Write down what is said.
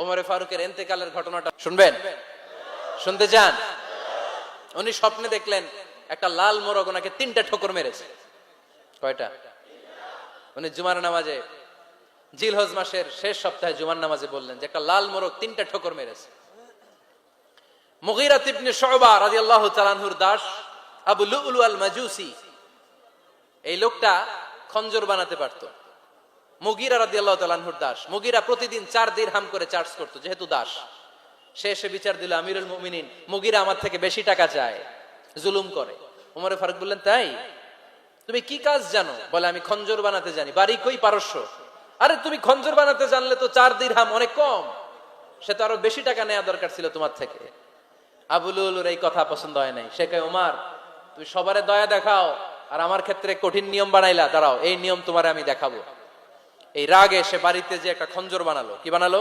ওমরে ফারুকের ইন্তেকালের ঘটনাটা শুনবেন? শুনতে চান? উনি স্বপ্নে দেখলেন একটা লাল মোরগ ওনাকে 3টা ঠোকর মেরেছে। কয়টা? উনি জুমার নামাজে, জিলহজ মাসের শেষ সপ্তাহে জুমার নামাজে বললেন যে একটা লাল মোরগ 3টা ঠোকর মেরেছে। মুগীরা ইবনে শুবা রাদিয়াল্লাহু তাআলা আনহুর দাস আবু লুলু আল মাজুসি, এই লোকটা খঞ্জর বানাতে পারত। মুগীরা রাদিয়াল্লাহু তাআলা আনহুর দাস। মুগীরা প্রতিদিন 4 দিরহাম করে চার্জ করত, যেহেতু দাস। সে এসে বিচার দিল, আমিরুল মুমিনিন, মুগীরা আমার থেকে বেশি টাকা চায়, জুলুম করে। ওমরে ফারুক বললেন, তাই? তুমি কি কাজ জানো? বলে, আমি খঞ্জর বানাতে জানি। বাড়ি কই? পারস্য। আরে তুমি খঞ্জর বানাতে জানলে তো 4 দিরহাম অনেক কম, সে তো আরো বেশি টাকা নেওয়া দরকার ছিল তোমার থেকে। আবু লুলুর এই কথা পছন্দ হয় নাই। সে কয়, ওমর, তুমি সবারে দয়া দেখাও আর আমার ক্ষেত্রে কঠিন নিয়ম বানাইলা, দাঁড়াও এই নিয়ম তোমারে আমি দেখাবো। এই রাগে সে বাড়িতে যে একটা খঞ্জর বানালো। কি বানালো?